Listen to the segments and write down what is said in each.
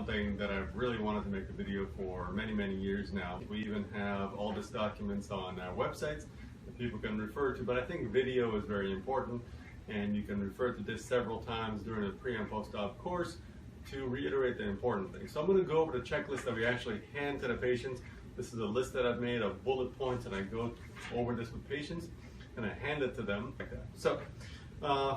something that I've really wanted to make a video for many years now. We even have all these documents on our websites that people can refer to, but I think video is very important, and you can refer to this several times during the pre and post-op course to reiterate the important things. So I'm going to go over the checklist that we actually hand to the patients. This is a list that I've made of bullet points, and I go over this with patients and I hand it to them like that. So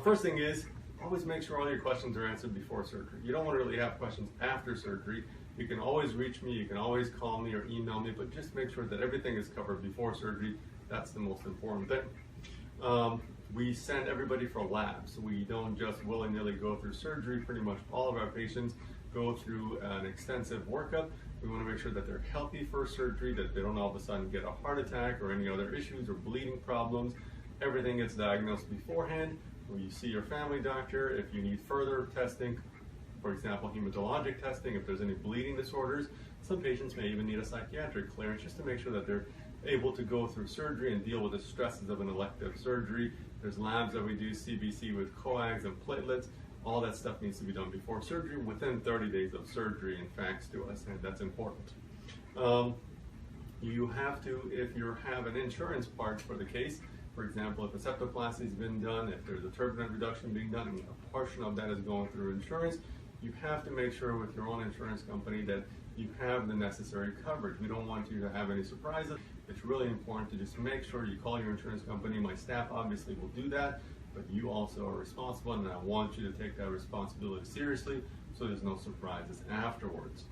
first thing is, always make sure all your questions are answered before surgery. You don't want to really have questions after surgery. You can always reach me, you can always call me or email me, but just make sure that everything is covered before surgery. That's the most important thing. We send everybody for labs. We don't just willy-nilly go through surgery. Pretty much all of our patients go through an extensive workup. We want to make sure that they're healthy for surgery, that they don't all of a sudden get a heart attack or any other issues or bleeding problems. Everything gets diagnosed beforehand. When you see your family doctor, if you need further testing, for example, hematologic testing, if there's any bleeding disorders, some patients may even need a psychiatric clearance just to make sure that they're able to go through surgery and deal with the stresses of an elective surgery. There's labs that we do, CBC with coags and platelets. All that stuff needs to be done before surgery, within 30 days of surgery, and fax to us, and that's important. You have to, if you have an insurance part for the case, for example, if a septoplasty has been done, if there's a turbinate reduction being done, and a portion of that is going through insurance, you have to make sure with your own insurance company that you have the necessary coverage. We don't want you to have any surprises. It's really important to just make sure you call your insurance company. My staff obviously will do that, but you also are responsible, and I want you to take that responsibility seriously so there's no surprises afterwards.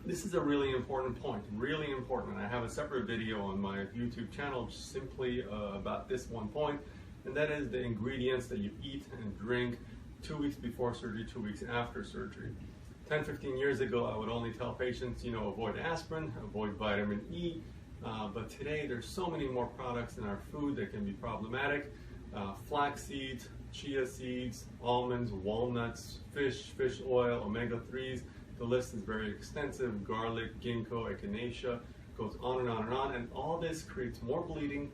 This is a really important point, really important. I have a separate video on my YouTube channel simply about this one point, and that is the ingredients that you eat and drink 2 weeks before surgery, 2 weeks after surgery. 10-15 years ago, I would only tell patients, avoid aspirin, avoid vitamin E, but today there's so many more products in our food that can be problematic. Flax seeds, chia seeds, almonds, walnuts, fish oil, omega-3s. The list is very extensive. Garlic, ginkgo, echinacea, goes on and on and on. And all this creates more bleeding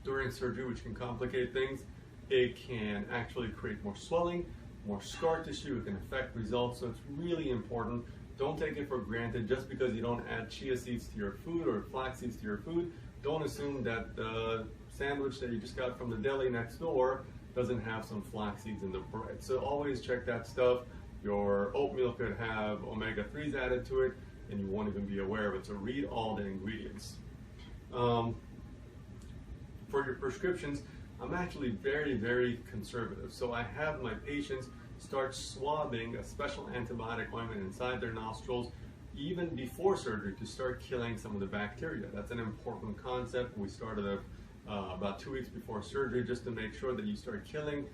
during surgery, which can complicate things. It can actually create more swelling, more scar tissue. It can affect results. So it's really important. Don't take it for granted just because you don't add chia seeds to your food or flax seeds to your food. Don't assume that the sandwich that you just got from the deli next door doesn't have some flax seeds in the bread. So always check that stuff. Your oatmeal could have omega-3s added to it, and you won't even be aware of it. So read all the ingredients. For your prescriptions, I'm actually very conservative. So I have my patients start swabbing a special antibiotic ointment inside their nostrils even before surgery to start killing some of the bacteria. That's an important concept. We started about 2 weeks before surgery just to make sure that you start killing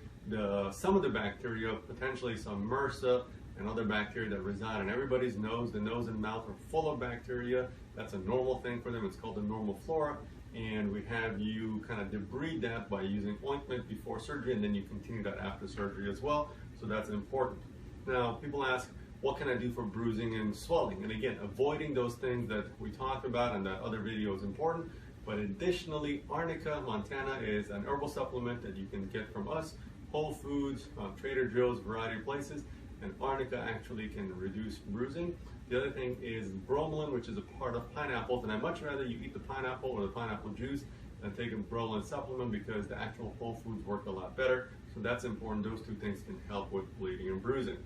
some of the bacteria, potentially some MRSA and other bacteria that reside in everybody's nose. The nose and mouth are full of bacteria. That's a normal thing for them. It's called the normal flora. And we have you kind of debride that by using ointment before surgery, and then you continue that after surgery as well. So that's important. Now, people ask, what can I do for bruising and swelling? And again, avoiding those things that we talked about in that other video is important. But additionally, Arnica montana is an herbal supplement that you can get from us, Whole Foods, Trader Joe's, variety of places, and Arnica actually can reduce bruising. The other thing is bromelain, which is a part of pineapples, and I'd much rather you eat the pineapple or the pineapple juice than take a bromelain supplement because the actual whole foods work a lot better. So that's important. Those two things can help with bleeding and bruising.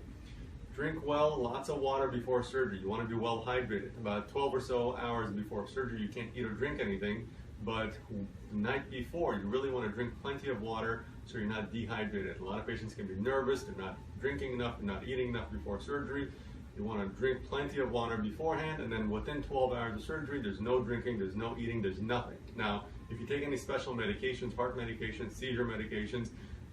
Drink well, lots of water before surgery. You want to be well hydrated. About 12 or so hours before surgery, you can't eat or drink anything, but the night before, you really want to drink plenty of water so you're not dehydrated. A lot of patients can be nervous, they're not drinking enough, they're not eating enough before surgery. You want to drink plenty of water beforehand, and then within 12 hours of surgery, there's no drinking, there's no eating, there's nothing. Now, if you take any special medications, heart medications, seizure medications,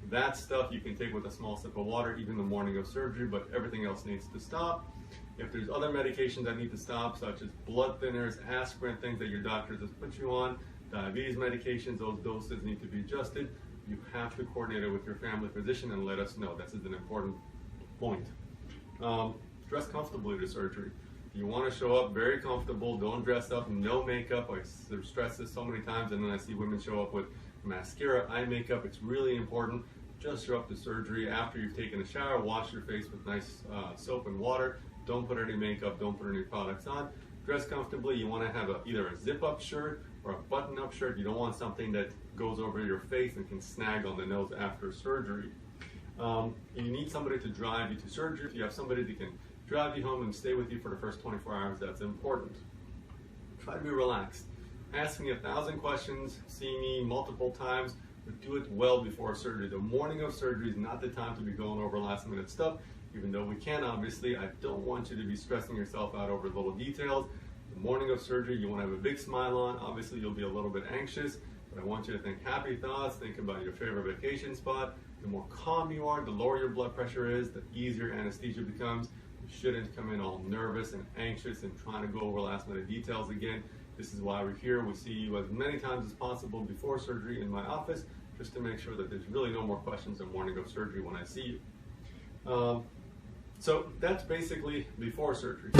that stuff you can take with a small sip of water even the morning of surgery, but everything else needs to stop. If there's other medications that need to stop, such as blood thinners, aspirin, things that your doctor has put you on, diabetes medications, those doses need to be adjusted. You have to coordinate it with your family physician and let us know. This is an important point. Dress comfortably to surgery. You want to show up very comfortable. Don't dress up, no makeup. I stress this so many times, and then I see women show up with mascara, eye makeup. It's really important. Just show up to surgery after you've taken a shower, wash your face with nice soap and water. Don't put any makeup, don't put any products on. Dress comfortably. You want to have either a zip-up shirt or a button-up shirt. You don't want something that goes over your face and can snag on the nose after surgery. You need somebody to drive you to surgery. If you have somebody that can drive you home and stay with you for the first 24 hours, that's important. Try to be relaxed. Ask me 1,000 questions, see me multiple times, but do it well before surgery. The morning of surgery is not the time to be going over last minute stuff, even though we can, obviously. I don't want you to be stressing yourself out over little details. The morning of surgery, you want to have a big smile on. Obviously, you'll be a little bit anxious, but I want you to think happy thoughts, think about your favorite vacation spot. The more calm you are, the lower your blood pressure is, the easier anesthesia becomes. You shouldn't come in all nervous and anxious and trying to go over last minute details again. This is why we're here. We see you as many times as possible before surgery in my office, just to make sure that there's really no more questions the morning of surgery when I see you. So that's basically before surgery.